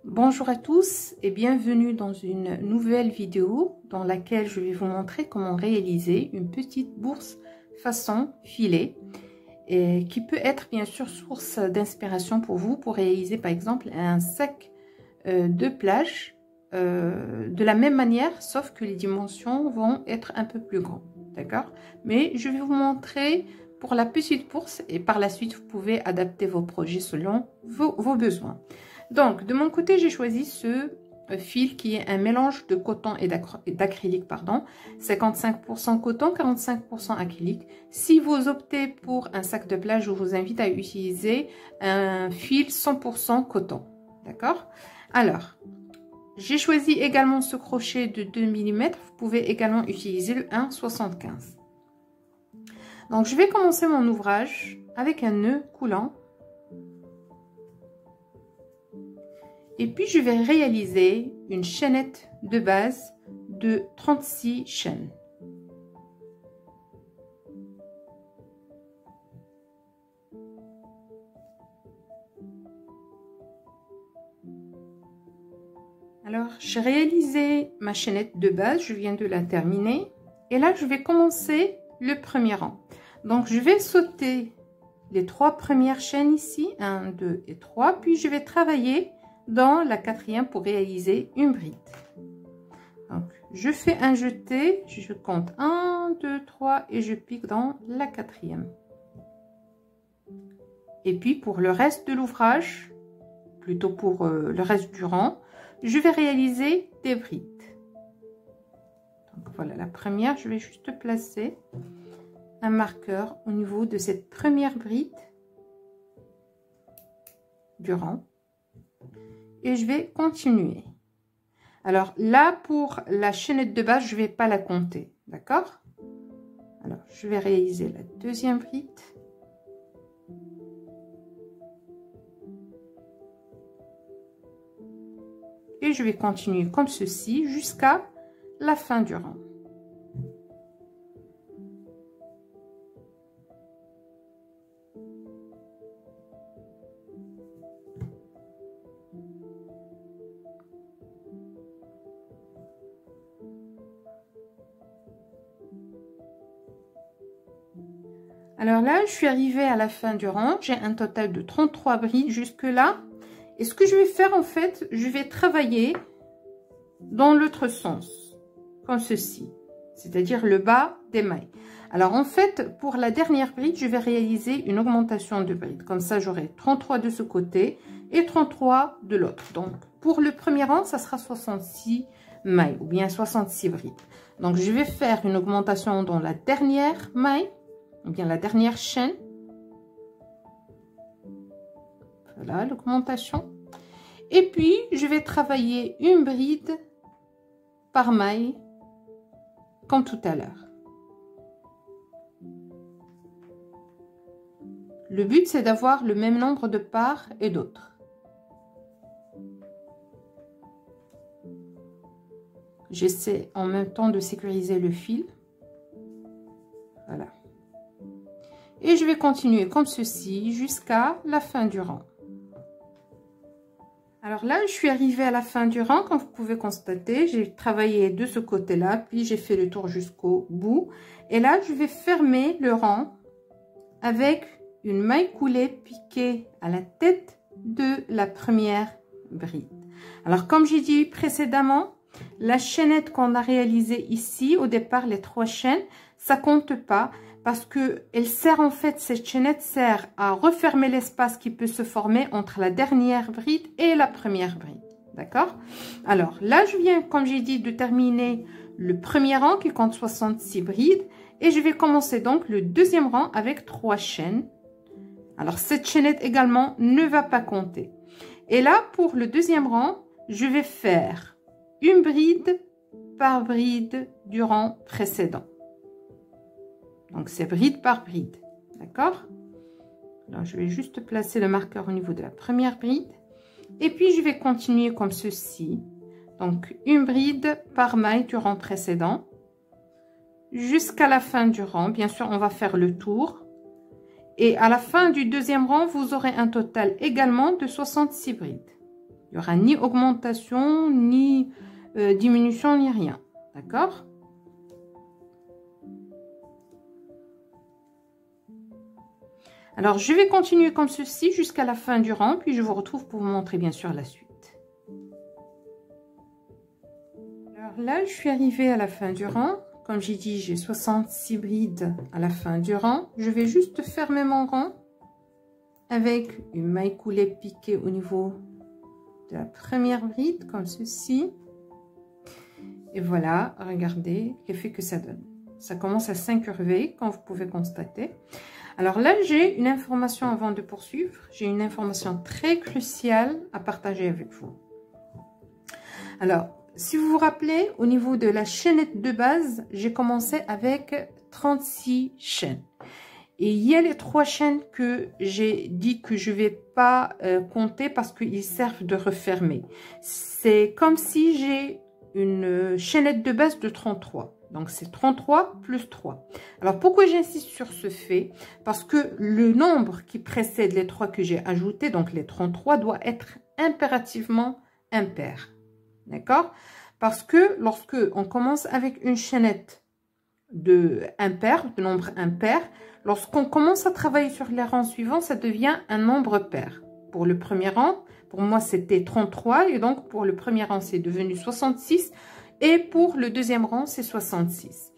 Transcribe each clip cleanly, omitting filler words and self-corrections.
Bonjour à tous et bienvenue dans une nouvelle vidéo dans laquelle je vais vous montrer comment réaliser une petite bourse façon filet et qui peut être bien sûr source d'inspiration pour vous pour réaliser par exemple un sac de plage de la même manière, sauf que les dimensions vont être un peu plus grandes, d'accord? Mais je vais vous montrer pour la petite bourse et par la suite vous pouvez adapter vos projets selon vos besoins. Donc de mon côté j'ai choisi ce fil qui est un mélange de coton et d'acrylique, pardon, 55% coton, 45% acrylique. Si vous optez pour un sac de plage, je vous invite à utiliser un fil 100% coton, d'accord? Alors j'ai choisi également ce crochet de 2 mm, vous pouvez également utiliser le 1,75. Donc je vais commencer mon ouvrage avec un nœud coulant. Et puis je vais réaliser une chaînette de base de 36 chaînes. Alors j'ai réalisé ma chaînette de base, je viens de la terminer. Et là je vais commencer le premier rang. Donc je vais sauter les 3 premières chaînes ici, 1, 2 et 3, puis je vais travailler dans la 4e pour réaliser une bride. Donc je fais un jeté, je compte 1 2 3 et je pique dans la 4e. Et puis pour le reste de l'ouvrage, plutôt pour le reste du rang, je vais réaliser des brides. Donc voilà, la première, je vais juste placer un marqueur au niveau de cette première bride du rang. Et je vais continuer. Alors là, pour la chaînette de base, je ne vais pas la compter, d'accord? Alors, je vais réaliser la deuxième bride. Et je vais continuer comme ceci jusqu'à la fin du rang. Alors là, je suis arrivée à la fin du rang. J'ai un total de 33 brides jusque là. Et ce que je vais faire en fait, je vais travailler dans l'autre sens, comme ceci. C'est-à-dire le bas des mailles. Alors en fait, pour la dernière bride, je vais réaliser une augmentation de bride. Comme ça, j'aurai 33 de ce côté et 33 de l'autre. Donc pour le premier rang, ça sera 66 mailles ou bien 66 brides. Donc je vais faire une augmentation dans la dernière maille. Ou bien la dernière chaîne. Voilà l'augmentation. Et puis je vais travailler une bride par maille comme tout à l'heure. Le but c'est d'avoir le même nombre de parts et d'autres. J'essaie en même temps de sécuriser le fil. Voilà. Et je vais continuer comme ceci jusqu'à la fin du rang. Alors là, je suis arrivée à la fin du rang. Comme vous pouvez constater, j'ai travaillé de ce côté-là, puis j'ai fait le tour jusqu'au bout. Et là, je vais fermer le rang avec une maille coulée piquée à la tête de la première bride. Alors, comme j'ai dit précédemment, la chaînette qu'on a réalisée ici, au départ, les 3 chaînes, ça compte pas. Parce que elle sert en fait, cette chaînette sert à refermer l'espace qui peut se former entre la dernière bride et la première bride. D'accord? Alors là, je viens, comme j'ai dit, de terminer le premier rang qui compte 66 brides. Et je vais commencer donc le deuxième rang avec 3 chaînes. Alors cette chaînette également ne va pas compter. Et là, pour le deuxième rang, je vais faire une bride par bride du rang précédent. Donc, c'est bride par bride. D'accord? Alors, je vais juste placer le marqueur au niveau de la première bride. Et puis, je vais continuer comme ceci. Donc, une bride par maille du rang précédent. Jusqu'à la fin du rang. Bien sûr, on va faire le tour. Et à la fin du deuxième rang, vous aurez un total également de 66 brides. Il n'y aura ni augmentation, ni diminution, ni rien. D'accord? Alors, je vais continuer comme ceci jusqu'à la fin du rang, puis je vous retrouve pour vous montrer bien sûr la suite. Alors là, je suis arrivée à la fin du rang. Comme j'ai dit, j'ai 66 brides à la fin du rang. Je vais juste fermer mon rang avec une maille coulée piquée au niveau de la première bride, comme ceci. Et voilà, regardez l'effet que ça donne. Ça commence à s'incurver, comme vous pouvez constater. Alors là, j'ai une information avant de poursuivre. J'ai une information très cruciale à partager avec vous. Alors, si vous vous rappelez, au niveau de la chaînette de base, j'ai commencé avec 36 chaînes. Et il y a les 3 chaînes que j'ai dit que je ne vais pas compter parce qu'ils servent de refermer. C'est comme si j'ai une chaînette de base de 33. Donc, c'est 33 plus 3. Alors, pourquoi j'insiste sur ce fait? Parce que le nombre qui précède les 3 que j'ai ajoutés, donc les 33, doit être impérativement impair. D'accord? Parce que lorsque on commence avec une chaînette de nombre impair, lorsqu'on commence à travailler sur les rangs suivants, ça devient un nombre pair. Pour le premier rang, pour moi, c'était 33. Et donc, pour le premier rang, c'est devenu 66. Et pour le deuxième rang, c'est 66.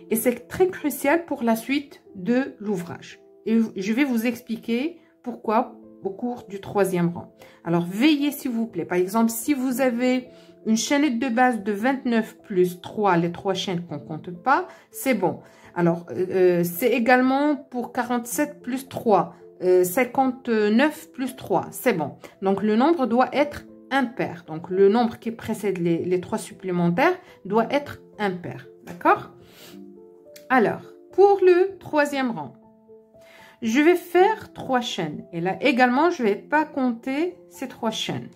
Et c'est très crucial pour la suite de l'ouvrage. Et je vais vous expliquer pourquoi au cours du troisième rang. Alors, veillez s'il vous plaît. Par exemple, si vous avez une chaînette de base de 29 plus 3, les 3 chaînes qu'on ne compte pas, c'est bon. Alors, c'est également pour 47 plus 3, 59 plus 3, c'est bon. Donc, le nombre doit être impair. Donc, le nombre qui précède les 3 supplémentaires doit être impair. D'accord? Alors, pour le troisième rang, je vais faire 3 chaînes. Et là, également, je ne vais pas compter ces 3 chaînes.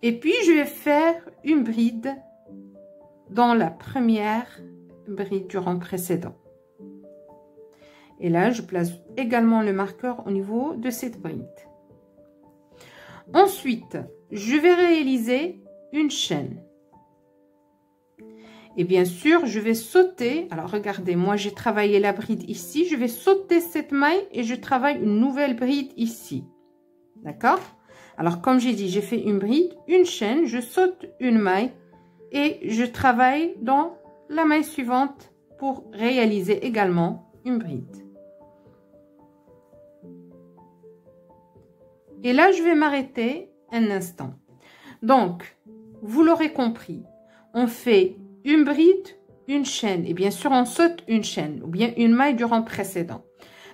Et puis, je vais faire une bride dans la première bride du rang précédent. Et là, je place également le marqueur au niveau de cette bride. Ensuite, je vais réaliser une chaîne. Et bien sûr, je vais sauter. Alors, regardez, moi, j'ai travaillé la bride ici. Je vais sauter cette maille et je travaille une nouvelle bride ici. D'accord? Alors, comme j'ai dit, j'ai fait une bride, une chaîne, je saute une maille et je travaille dans la maille suivante pour réaliser également une bride. Et là, je vais m'arrêter un instant. Donc, vous l'aurez compris, on fait une bride, une chaîne. Et bien sûr, on saute une chaîne ou bien une maille du rang précédent.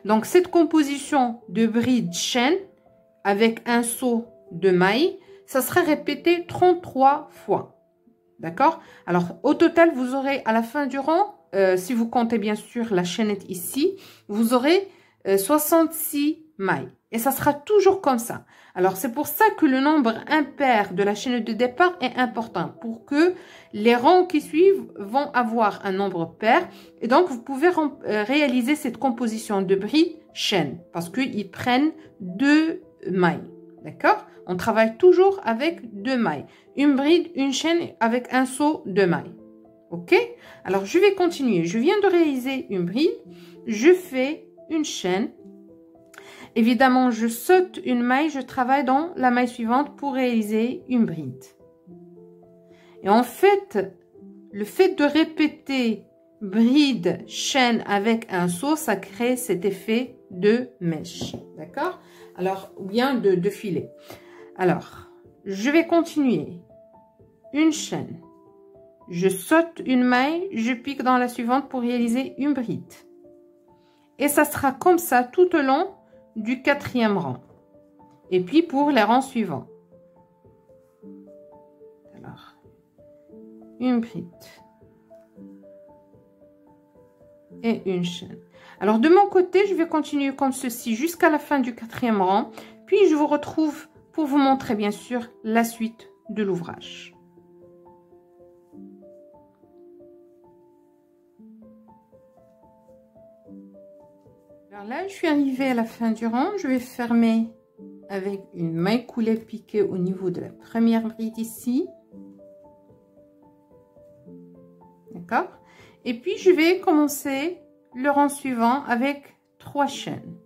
Donc, cette composition de bride-chaîne avec un saut de maille, ça sera répété 33 fois. D'accord? Alors, au total, vous aurez à la fin du rang, si vous comptez bien sûr la chaînette ici, vous aurez 66 mailles. Et ça sera toujours comme ça. Alors, c'est pour ça que le nombre impair de la chaînette de départ est important. Pour que les rangs qui suivent vont avoir un nombre pair. Et donc, vous pouvez réaliser cette composition de bride chaîne. Parce qu'ils prennent 2 mailles. D'accord? On travaille toujours avec 2 mailles. Une bride, une chaîne avec un saut de mailles. OK? Alors, je vais continuer. Je viens de réaliser une bride. Je fais une chaîne. Évidemment, je saute une maille. Je travaille dans la maille suivante pour réaliser une bride. Et en fait, le fait de répéter bride, chaîne avec un saut, ça crée cet effet de mèche. D'accord? Alors, ou bien de filet. Alors, je vais continuer. Une chaîne. Je saute une maille, je pique dans la suivante pour réaliser une bride. Et ça sera comme ça tout au long du 4e rang. Et puis pour les rangs suivants. Alors, une bride. Et une chaîne. Alors, de mon côté, je vais continuer comme ceci jusqu'à la fin du 4e rang. Puis, je vous retrouve pour vous montrer, bien sûr, la suite de l'ouvrage. Alors là, je suis arrivée à la fin du rang. Je vais fermer avec une maille coulée piquée au niveau de la première bride ici. D'accord? Et puis je vais commencer le rang suivant avec 3 chaînes.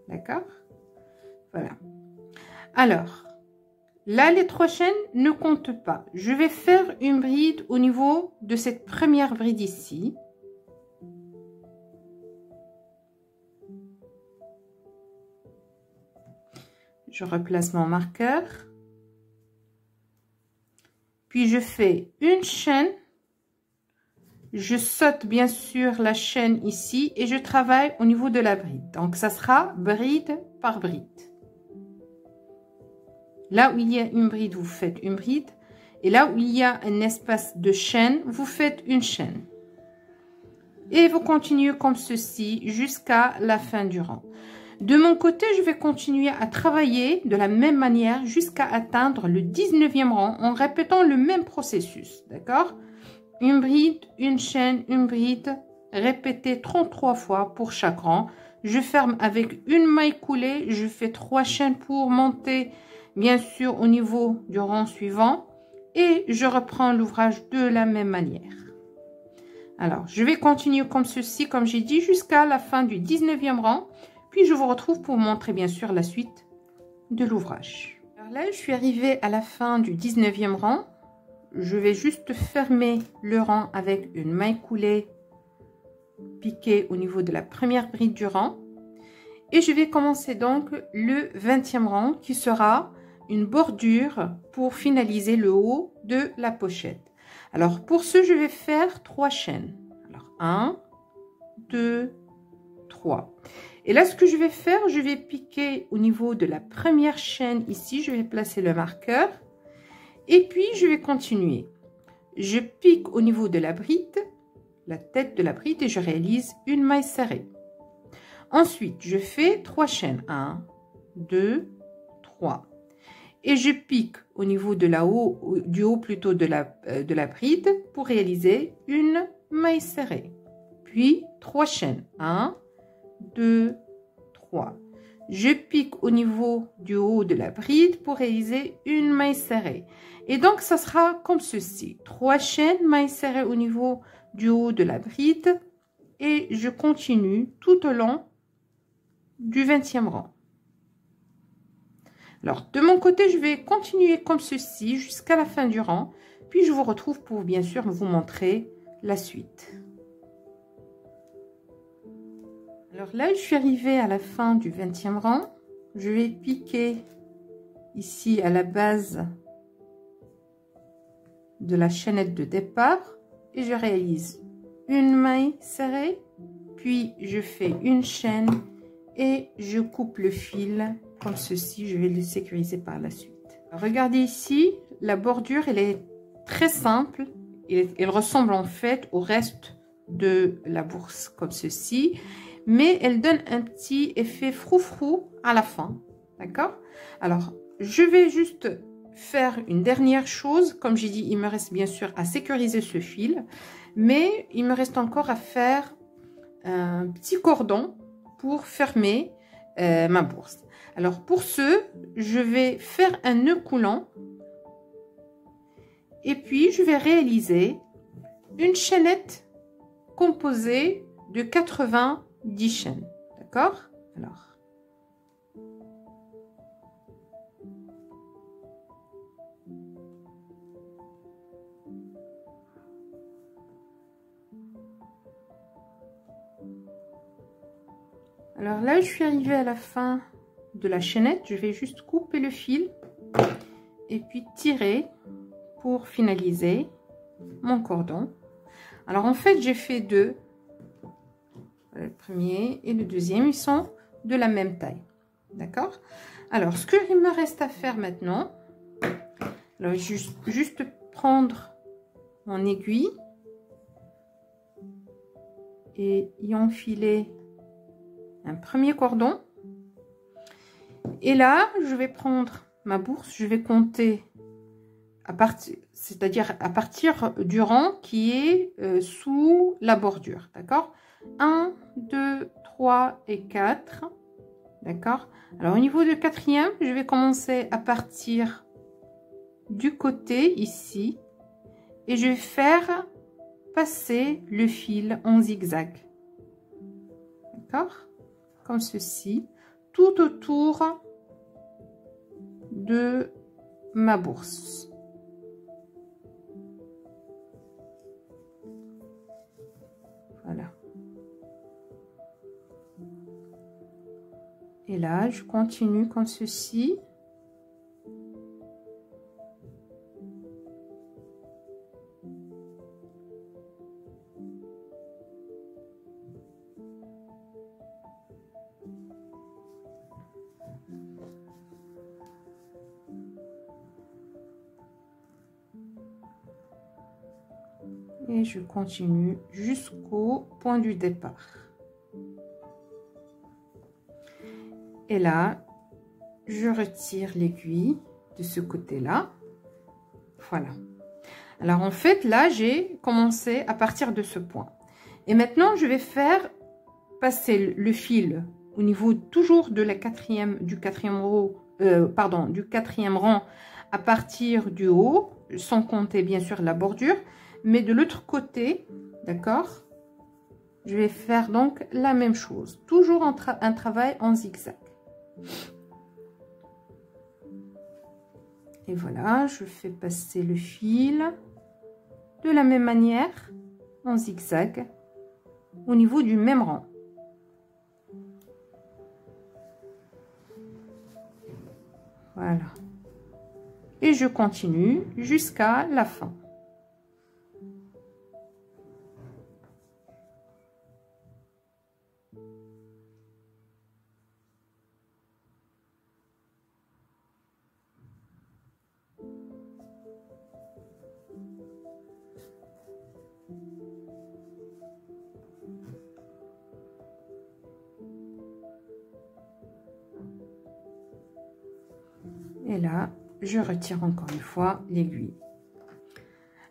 D'accord? Voilà. Alors, là, les 3 chaînes ne comptent pas. Je vais faire une bride au niveau de cette première bride ici. Je replace mon marqueur. Puis je fais une chaîne. Je saute bien sûr la chaîne ici et je travaille au niveau de la bride. Donc, ça sera bride par bride. Là où il y a une bride, vous faites une bride. Et là où il y a un espace de chaîne, vous faites une chaîne. Et vous continuez comme ceci jusqu'à la fin du rang. De mon côté, je vais continuer à travailler de la même manière jusqu'à atteindre le 19e rang en répétant le même processus. D'accord? Une bride, une chaîne, une bride. Répétez 33 fois pour chaque rang. Je ferme avec une maille coulée. Je fais 3 chaînes pour monter, bien sûr, au niveau du rang suivant. Et je reprends l'ouvrage de la même manière. Alors, je vais continuer comme ceci, comme j'ai dit, jusqu'à la fin du 19e rang. Puis, je vous retrouve pour montrer, bien sûr, la suite de l'ouvrage. Alors là, je suis arrivée à la fin du 19e rang. Je vais juste fermer le rang avec une maille coulée piquée au niveau de la première bride du rang. Et je vais commencer donc le 20e rang qui sera une bordure pour finaliser le haut de la pochette. Alors, pour ce, je vais faire 3 chaînes. Alors, 1, 2, 3. Et là, ce que je vais faire, je vais piquer au niveau de la première chaîne ici. Je vais placer le marqueur. Et puis, je vais continuer. Je pique au niveau de la bride, la tête de la bride, et je réalise une maille serrée. Ensuite, je fais 3 chaînes. 1, 2, 3. Et je pique au niveau de du haut plutôt de la bride pour réaliser une maille serrée. Puis, 3 chaînes. 1, 2, 3. Je pique au niveau du haut de la bride pour réaliser une maille serrée. Et donc, ça sera comme ceci. 3 chaînes, maille serrée au niveau du haut de la bride. Et je continue tout au long du 20e rang. Alors, de mon côté, je vais continuer comme ceci jusqu'à la fin du rang. Puis, je vous retrouve pour, bien sûr, vous montrer la suite. Alors là, je suis arrivée à la fin du 20e rang. Je vais piquer ici à la base de la chaînette de départ et je réalise une maille serrée, puis je fais une chaîne et je coupe le fil comme ceci. Je vais le sécuriser par la suite. Regardez ici, la bordure, elle est très simple. Elle ressemble en fait au reste de la bourse comme ceci. Mais elle donne un petit effet froufrou à la fin. D'accord? Alors, je vais juste faire une dernière chose. Comme j'ai dit, il me reste bien sûr à sécuriser ce fil. Mais il me reste encore à faire un petit cordon pour fermer ma bourse. Alors, pour ce, je vais faire un nœud coulant. Et puis, je vais réaliser une chaînette composée de 90 chaînes. D'accord? Alors là, je suis arrivée à la fin de la chaînette. Je vais juste couper le fil et puis tirer pour finaliser mon cordon. Alors en fait, j'ai fait deux. Le premier et le deuxième, ils sont de la même taille. D'accord? Alors, ce qu'il me reste à faire maintenant, alors juste prendre mon aiguille et y enfiler un premier cordon. Et là, je vais prendre ma bourse, je vais compter c'est-à-dire à partir du rang qui est sous la bordure. D'accord? 1, 2, 3 et 4. D'accord? Alors, au niveau du quatrième, je vais commencer à partir du côté ici. Et je vais faire passer le fil en zigzag. D'accord? Comme ceci. Tout autour de ma bourse. Voilà. Et là, je continue comme ceci. Et je continue jusqu'au point du départ. Et là, je retire l'aiguille de ce côté-là. Voilà. Alors, en fait, là, j'ai commencé à partir de ce point. Et maintenant, je vais faire passer le fil au niveau toujours de la du quatrième rang à partir du haut, sans compter bien sûr la bordure. Mais de l'autre côté, d'accord, je vais faire donc la même chose. Toujours un travail en zigzag. Et voilà, je fais passer le fil de la même manière en zigzag au niveau du même rang. Voilà. Et je continue jusqu'à la fin. Et là, je retire encore une fois l'aiguille.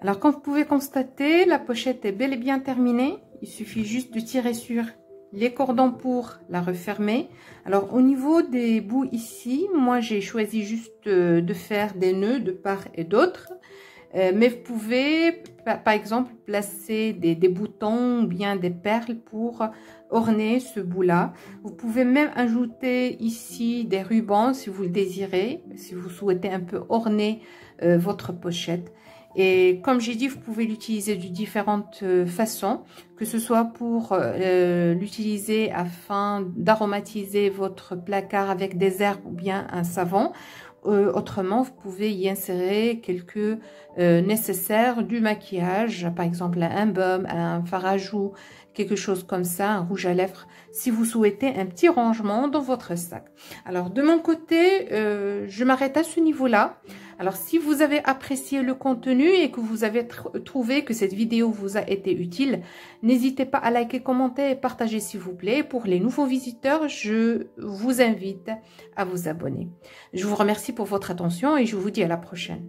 Alors, comme vous pouvez constater, la pochette est bel et bien terminée. Il suffit juste de tirer sur les cordons pour la refermer. Alors, au niveau des bouts ici, moi, j'ai choisi juste de faire des nœuds de part et d'autre. Mais vous pouvez, par exemple, placer des boutons ou bien des perles pour orner ce bout-là. Vous pouvez même ajouter ici des rubans si vous le désirez, si vous souhaitez un peu orner votre pochette. Et comme j'ai dit, vous pouvez l'utiliser de différentes façons, que ce soit pour l'utiliser afin d'aromatiser votre placard avec des herbes ou bien un savon. Autrement, vous pouvez y insérer quelques nécessaires du maquillage, par exemple un baume, un fard à joues, quelque chose comme ça, un rouge à lèvres, si vous souhaitez un petit rangement dans votre sac. Alors, de mon côté, je m'arrête à ce niveau-là. Alors, si vous avez apprécié le contenu et que vous avez trouvé que cette vidéo vous a été utile, n'hésitez pas à liker, commenter et partager s'il vous plaît. Pour les nouveaux visiteurs, je vous invite à vous abonner. Je vous remercie pour votre attention et je vous dis à la prochaine.